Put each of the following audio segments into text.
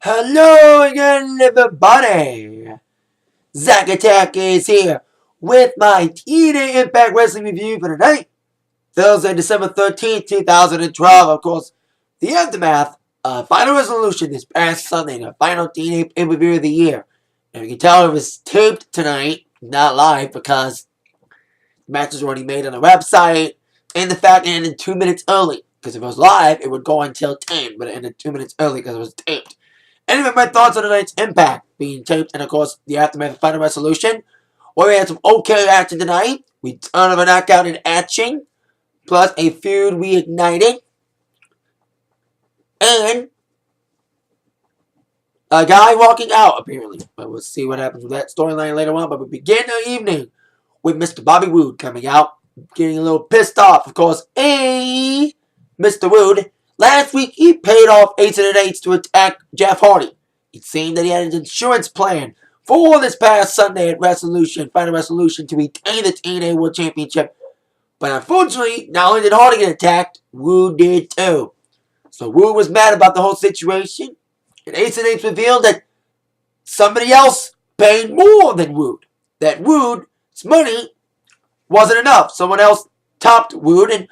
Hello again, everybody. Zack Attack is here with my TNA Impact Wrestling review for tonight, Thursday, December 13th, 2012. Of course, the aftermath of Final Resolution this past Sunday, the final TNA pay-per-view of the year. And you can tell it was taped tonight, not live, because the match was already made on the website, and the fact it ended 2 minutes early. Because if it was live, it would go until 10, but it ended 2 minutes early because it was taped. Anyway, my thoughts on tonight's Impact being taped, and of course, the aftermath of Final Resolution. Well, we had some okay action tonight. We ton of a knockout in action, plus a feud reignited, and a guy walking out, apparently. But we'll see what happens with that storyline later on. But we begin the evening with Mr. Bobby Roode coming out, getting a little pissed off. Of course, Mr. Roode, last week he paid off Ace and Eights to attack Jeff Hardy. It seemed that he had an insurance plan for this past Sunday at Final Resolution, to retain the TNA World Championship. But unfortunately, not only did Hardy get attacked, Roode did too. So Roode was mad about the whole situation, and Ace and Eights revealed that somebody else paid more than Roode. That Roode's money wasn't enough. Someone else topped Roode, and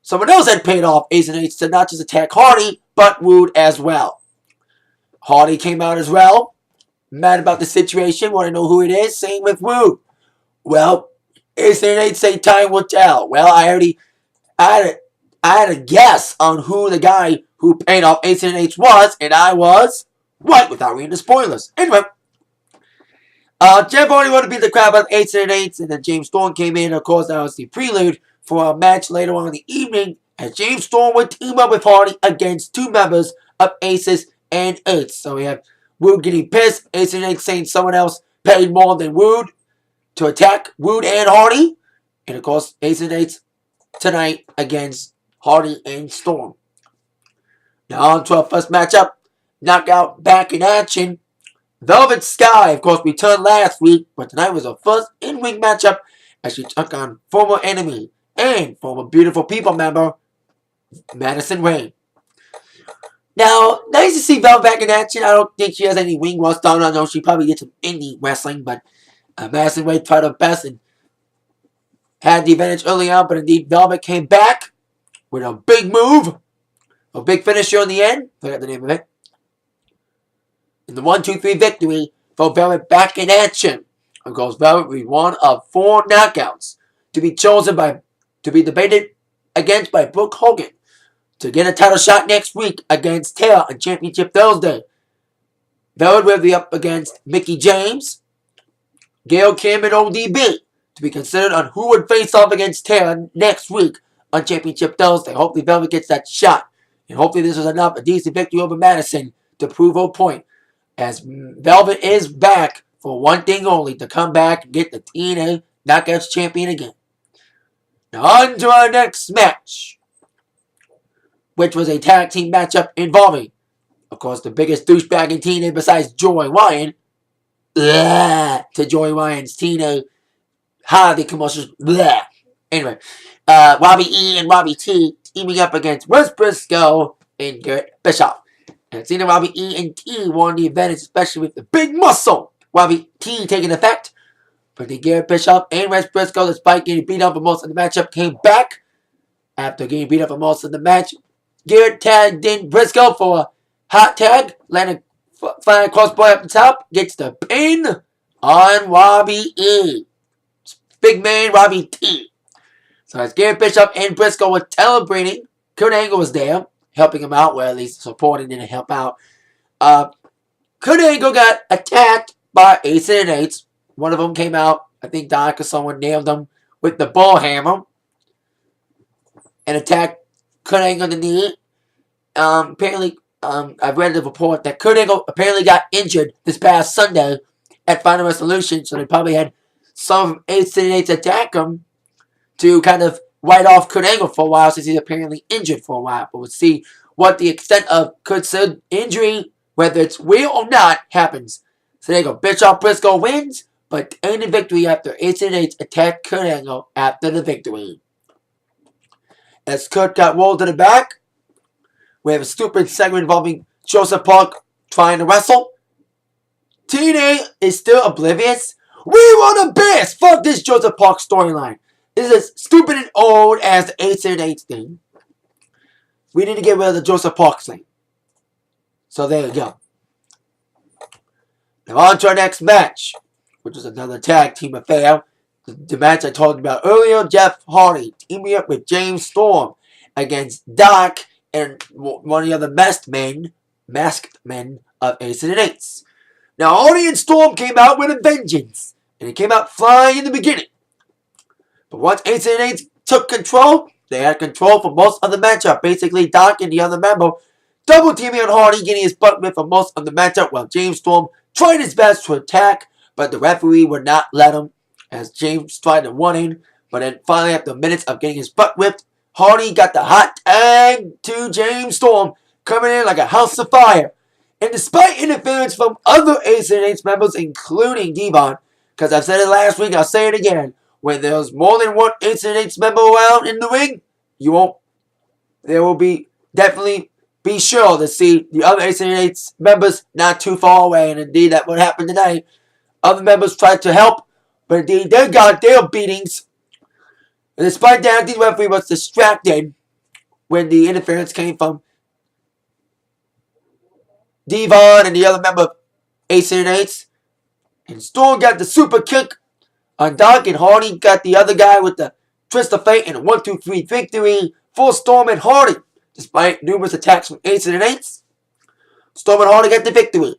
someone else had paid off Ace and Eights to not just attack Hardy, but Roode as well. Hardy came out as well, mad about the situation, want to know who it is, same with Roode. Well, Ace and Eights say time will tell. Well, I had a guess on who the guy who paid off Ace and Eights was, and I was right without reading the spoilers. Anyway, Jeff Hardy wanted to beat the crowd about Ace and Eights, and then James Storm came in. Of course, that was the prelude for a match later on in the evening, as James Storm would team up with Hardy against two members of Aces and Eights. So we have Roode getting pissed, Ace and Eights saying someone else paid more than Roode to attack Roode and Hardy. And of course, Ace and Eights tonight against Hardy and Storm. Now on to our first matchup. Knockout back in action. Velvet Sky, of course, returned last week, but tonight was her first in-ring matchup as she took on former enemy and former Beautiful People member, Madison Rayne. Now, nice to see Velvet back in action. I don't think she has any ring rust on. I know she probably did some indie wrestling, but Madison Rayne tried her best and had the advantage early on, but indeed Velvet came back with a big move, a big finisher in the end. I forgot the name of it. In the 1-2-3 victory for Velvet back in action. Of course, Velvet with one of 4 knockouts to be debated against by Brooke Hogan to get a title shot next week against Taylor on Championship Thursday. Velvet will be up against Mickie James, Gail Kim, and ODB to be considered on who would face off against Taylor next week on Championship Thursday. Hopefully Velvet gets that shot, and hopefully this is enough, a decent victory over Madison to prove her point, as Velvet is back for one thing only, to come back and get the TNA Knockouts champion again. Now on to our next match, which was a tag team matchup involving, of course, the biggest douchebag in TNA besides Joey Ryan. To Joey Ryan's TNA holiday commercials. Anyway, Robbie E and Robbie T teaming up against Wes Briscoe and Garrett Bischoff. And Cena, Robbie E and T won the advantage, especially with the big muscle Robbie T taking effect. But the Garrett Bischoff and Wes Briscoe, despite getting beat up for most of the matchup, came back after getting beat up for most of the match. Garrett tagged in Briscoe for a hot tag, landing flying crossboy up the top, gets the pin on Robbie E. Big man Robbie T. So as Garrett Bischoff and Briscoe were celebrating, Kurt Angle was there, helping him out, well, at least supporting and help out. Kurt Angle got attacked by Ace and Eights. One of them came out, I think Doc or someone nailed him with the ball hammer and attacked Kurt Angle in the knee. Apparently, I've read the report that Kurt Angle apparently got injured this past Sunday at Final Resolution, so they probably had some Ace and Eights attack him to kind of write off Kurt Angle for a while, since he's apparently injured for a while. But we'll see what the extent of Kurt's injury, whether it's real or not, happens. So there you go. Bischoff Briscoe wins, but ain't a victory after Ace and Eights attacked Kurt Angle after the victory. As Kurt got rolled to the back, we have a stupid segment involving Joseph Park trying to wrestle. TNA is still oblivious. We want the best! Fuck this Joseph Park storyline. This is as stupid and old as the 8 thing. We need to get rid of the Joseph Park thing. So there you go. Now on to our next match, which is another tag team affair. The match I told you about earlier, Jeff Hardy teaming up with James Storm against Doc and one of the other masked men of Aces and Eights. Now Hardy and Storm came out with a vengeance, and it came out flying in the beginning. But once Aces and Eights took control, they had control for most of the matchup. Basically, Doc and the other member double teaming on Hardy, getting his butt whipped for most of the matchup, while James Storm tried his best to attack, but the referee would not let him, as James tried to one in. But then finally, after minutes of getting his butt whipped, Hardy got the hot tag to James Storm, coming in like a house of fire. And despite interference from other Aces and Eights members, including Devon, because I've said it last week, I'll say it again, when there's more than one Aces and Eights member around in the ring, there will be definitely be sure to see the other Aces and Eights members not too far away. And indeed, that's what happened tonight. Other members tried to help, but indeed, they got their beatings. And despite that, the referee was distracted when the interference came from Devon and the other member of Aces and Eights. And Storm got the super kick on Doc, and Hardy got the other guy with the twist of fate and a 1-2-3 victory for Storm and Hardy. Despite numerous attacks from Aces and Eights, Storm and Hardy got the victory.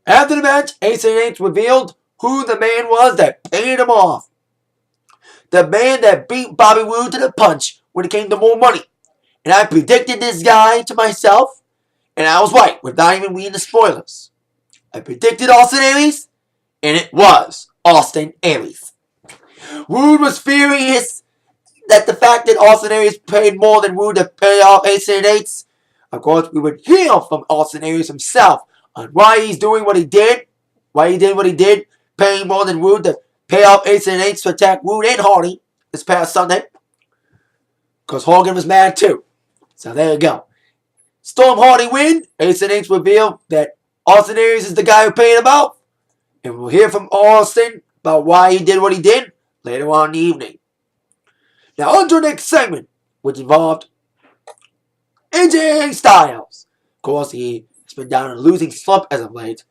After the match, Aces and Eights revealed who the man was that paid him off. The man that beat Bobby Roode to the punch when it came to more money. And I predicted this guy to myself, and I was right without even reading the spoilers. I predicted Austin Aries, and it was Austin Aries. Roode was furious that the fact that Austin Aries paid more than Roode to pay off Aces and Eights. Of course, we would hear from Austin Aries himself on why he's doing what he did, paying more than Roode to pay off Aces and Eights to attack Roode and Hardy this past Sunday. Because Hogan was mad too. So there you go. Storm Hardy win. Aces and Eights reveal that Austin Aries is the guy who paid him off. And we'll hear from Austin about why he did what he did later on in the evening. Now on to the next segment, which involved AJ Styles. Of course, he has been down in a losing slump as of late.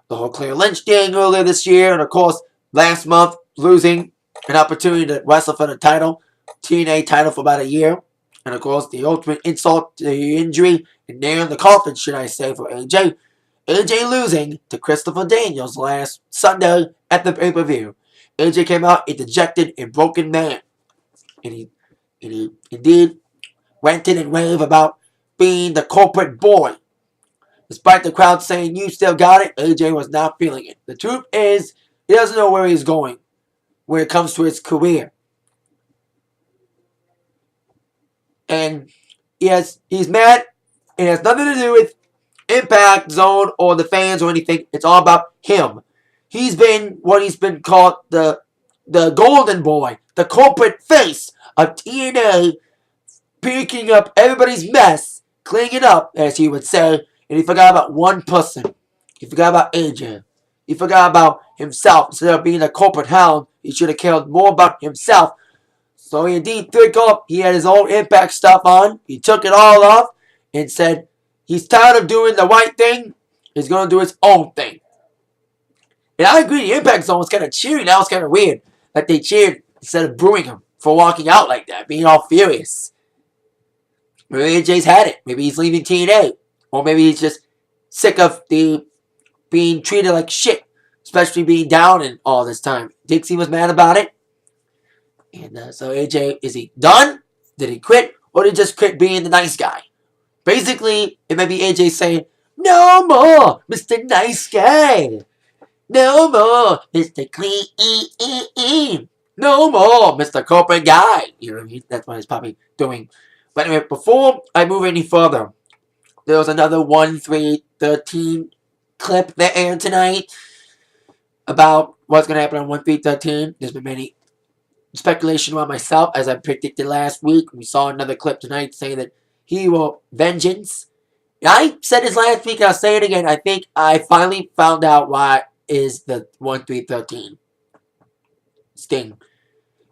The whole Claire Lynch thing earlier this year, and of course, last month, losing an opportunity to wrestle for the title, TNA title for about a year. And of course, the ultimate insult to the injury, and nail in the coffin, should I say, for AJ. AJ losing to Christopher Daniels last Sunday at the pay-per-view. AJ came out a dejected and broken man. And he indeed ranted and raved about being the corporate boy. Despite the crowd saying, "You still got it," AJ was not feeling it. The truth is, he doesn't know where he's going when it comes to his career. And he's mad. It has nothing to do with Impact Zone or the fans or anything. It's all about him. He's been what he's been called the golden boy, the corporate face of TNA, picking up everybody's mess, cleaning it up, as he would say. And he forgot about one person. He forgot about AJ. He forgot about himself. Instead of being a corporate hound, he should have cared more about himself. So he indeed took off. He had his own Impact stuff on. He took it all off and said he's tired of doing the right thing. He's going to do his own thing. And I agree, the Impact Zone was kind of cheering. That was kind of weird. Like they cheered instead of booing him for walking out like that, being all furious. Maybe AJ's had it. Maybe he's leaving TNA. Or maybe he's just sick of being treated like shit. Especially being down and all this time. Dixie was mad about it. And so AJ, is he done? Did he quit? Or did he just quit being the nice guy? Basically, it may be AJ saying, "No more, Mr. Nice Guy. No more, Mr. Clean. No more, Mr. Corporate Guy." You know what I mean? That's what he's probably doing. But anyway, before I move any further, there was another 1-3-13 clip that aired tonight about what's going to happen on 1-3-13. There's been many speculation about myself, as I predicted last week. We saw another clip tonight saying that he will vengeance I said this last week, and I'll say it again. I think I finally found out why is the 1-3-13 Sting.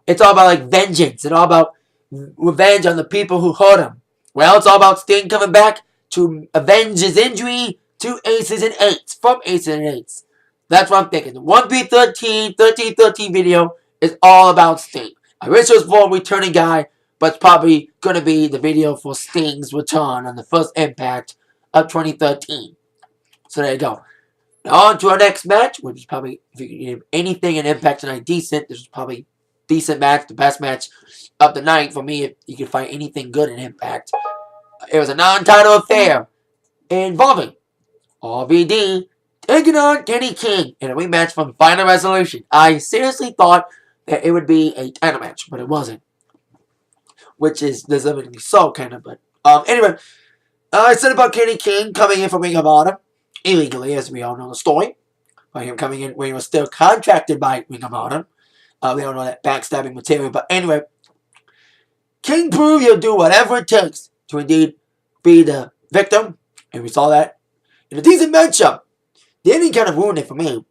It's all about like vengeance and all about revenge on the people who hurt him. Well, it's all about Sting coming back to avenge his injury to Aces and Eights from Aces and Eights. That's what I'm thinking. The 1-3-13, 13-13 video is all about Sting. I wish it was for a returning guy, but it's probably going to be the video for Sting's return on the first Impact of 2013. So there you go. Now on to our next match, which is probably, if you can name anything in Impact tonight decent, this was probably decent match, the best match of the night for me if you can find anything good in Impact. It was a non-title affair involving RVD taking on Kenny King in a rematch from Final Resolution. I seriously thought that it would be a title match, but it wasn't. Which is deservedly so, kind of. But anyway, I said about Kenny King coming in from Ring of Honor illegally, as we all know the story. By him coming in when he was still contracted by Ring of Honor. We don't know that backstabbing material, but anyway, King proved he'll do whatever it takes to indeed be the victim, and we saw that in a decent matchup. The ending kind of ruined it for me.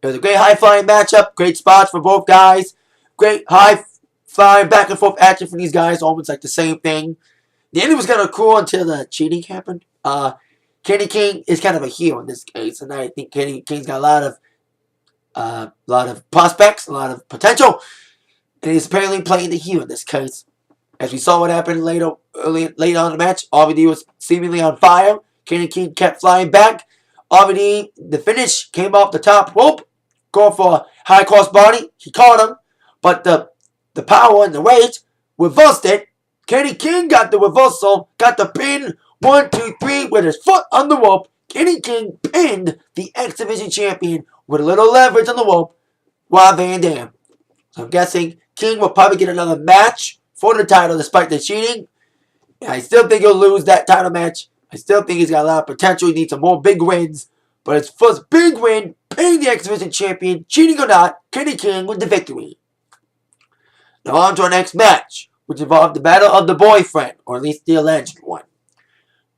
It was a great high-flying matchup, great spots for both guys, great high-flying back-and-forth action for these guys, almost like the same thing. The ending was kind of cool until the cheating happened. Kenny King is kind of a heel in this case, and I think Kenny King's got a lot of prospects, a lot of potential, and he's apparently playing the heel in this case. As we saw what happened late on in the match, RVD was seemingly on fire. Kenny King kept flying back. RVD, the finish came off the top rope, going for a high cross body. He caught him, but the power and the weight reversed it. Kenny King got the reversal, got the pin. 1, 2, 3 with his foot on the rope. Kenny King pinned the X Division champion with a little leverage on the rope, Rob Van Dam. So I'm guessing King will probably get another match for the title despite the cheating. I still think he'll lose that title match. I still think he's got a lot of potential. He needs some more big wins. But his first big win, pinning the X Division champion, cheating or not, Kenny King with the victory. Now on to our next match, which involved the battle of the boyfriend, or at least the alleged one.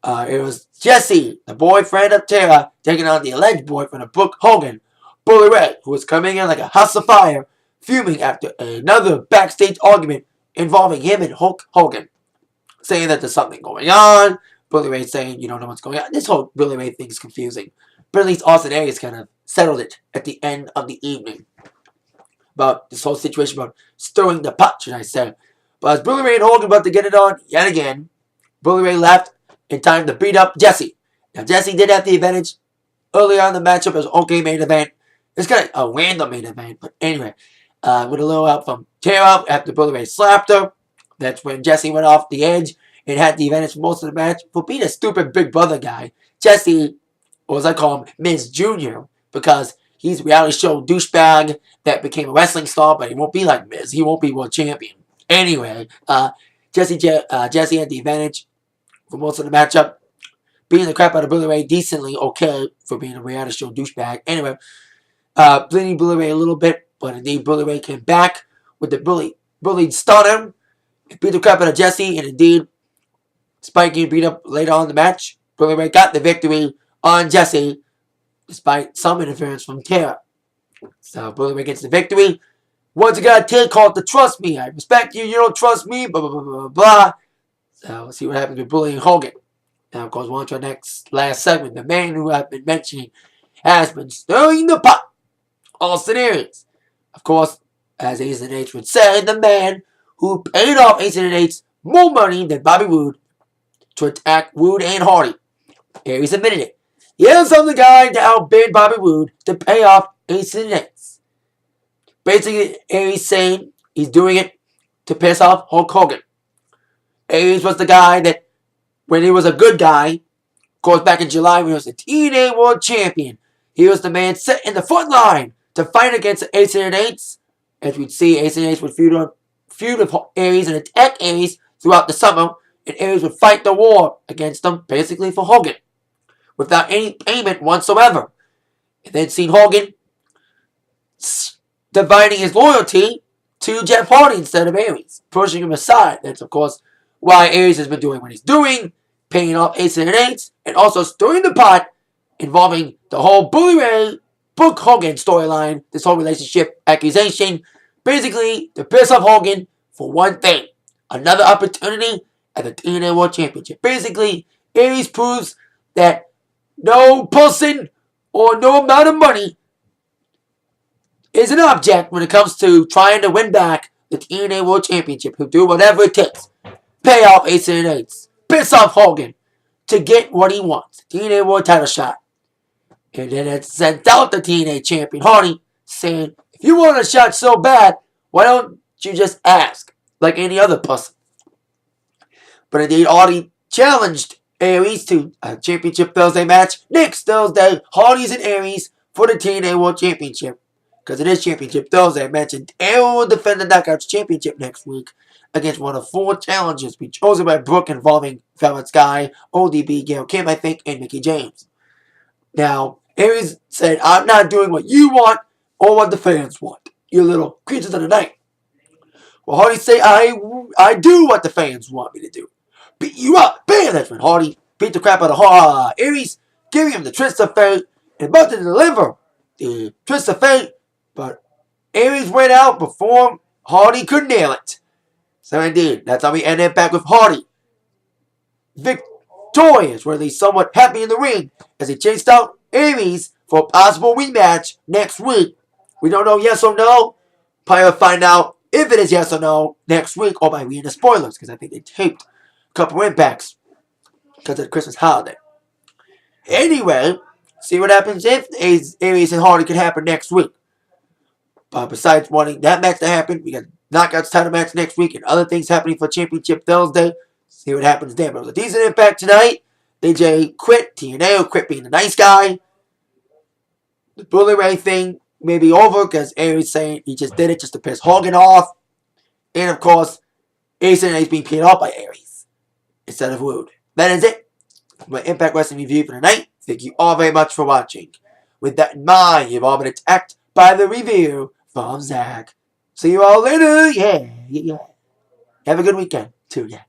It was Jesse, the boyfriend of Tara, taking on the alleged boyfriend of Brooke Hogan, Bully Ray, who was coming in like a house of fire, fuming after another backstage argument involving him and Hulk Hogan, saying that there's something going on. Bully Ray saying you don't know what's going on. This whole Bully Ray thing is confusing. But at least Austin Aries kind of settled it at the end of the evening about this whole situation, about stirring the pot, should I say. But as Bully Ray and Hogan about to get it on yet again, Bully Ray left in time to beat up Jesse. Now, Jesse did have the advantage earlier on in the matchup. It was an okay main event. It's kind of a random main event, but anyway, with a little help from Tara after Bully Ray slapped her. That's when Jesse went off the edge and had the advantage for most of the match. For being a stupid big brother guy, Jesse, or as I call him, Miz Jr., because he's a reality show douchebag that became a wrestling star, but he won't be like Miz. He won't be world champion. Anyway, Jesse had the advantage for most of the matchup, beating the crap out of Bully Ray decently okay for being a reality show douchebag. Anyway, bleeding Bully Ray a little bit, but indeed Bully Ray came back with the bullied stunner, beat the crap out of Jesse, and indeed, despite getting beat up later on in the match, Bully Ray got the victory on Jesse, despite some interference from Tara. So Bully Ray gets the victory. Once again, Taylor called to trust me. I respect you. You don't trust me. Blah blah blah blah blah. So we'll see what happens with Bully and Hogan. Now, of course, we'll on to our last segment. The man who I've been mentioning has been stirring the pot. Austin Aries. Of course, as Ace and H would say, the man who paid off Ace and H more money than Bobby Roode to attack Roode and Hardy. Aries admitted it. Yes, I'm the guy to outbid Bobby Roode to pay off Ace and H. Basically, Aries saying he's doing it to piss off Hulk Hogan. Aries was the guy that, when he was a good guy, of course back in July when he was the TNA World Champion, he was the man set in the front line to fight against Ace and Eights. As we'd see, Ace and Eights would feud with Aries and attack Aries throughout the summer, and Aries would fight the war against them, basically for Hogan, without any payment whatsoever. And then seen Hogan dividing his loyalty to Jeff Hardy instead of Aries, pushing him aside. That's, of course, why Aries has been doing what he's doing. paying off Ace and Eights, and also stirring the pot involving the whole Bully Ray, Brooke Hogan storyline, this whole relationship accusation, basically to piss off Hogan for one thing, another opportunity at the TNA World Championship. Basically, Aries proves that no person or no amount of money is an object when it comes to trying to win back the TNA World Championship. He'll do whatever it takes. Pay off Ace and Eights. Piss off Hogan to get what he wants. TNA World title shot. And then it sent out the TNA champion, Hardy, saying, if you want a shot so bad, why don't you just ask? Like any other person. But indeed, Hardy challenged Aries to a championship Thursday match next Thursday. Hardy's and Aries for the TNA World Championship. Because it is Championship Thursday. I mentioned Aaron will defend the Knockouts Championship next week against one of 4 challengers to be chosen by Brooke involving Velvet Sky, ODB, Gail Kim, I think, and Mickey James. Now, Aries said, I'm not doing what you want or what the fans want. You little creatures of the night. Well, Hardy say, I do what the fans want me to do. Beat you up. Bam! That's when Hardy beat the crap out of Aries, giving him the twist of fate, and about to deliver the twist of fate, but Aries went out before Hardy could nail it. So indeed, that's how we end it back with Hardy victorious, or at least somewhat happy in the ring, as he chased out Aries for a possible rematch next week. We don't know yes or no. Probably will find out if it is yes or no next week, or by reading the spoilers, because I think they taped a couple impacts because of the Christmas holiday. Anyway, see what happens if Aries and Hardy can happen next week. But besides wanting that match to happen, we got Knockouts title match next week and other things happening for Championship Thursday. See what happens there. But it was a decent impact tonight. AJ quit. TNA quit being the nice guy. The Bully Ray thing may be over because Aries saying he just did it just to piss Hogan off. And of course, Ace and A's being paid off by Aries instead of Rude. That is it for my Impact Wrestling review for tonight. Thank you all very much for watching. With that in mind, you've all been attacked by the review from Zach. See you all later. Yeah. Have a good weekend too, yeah.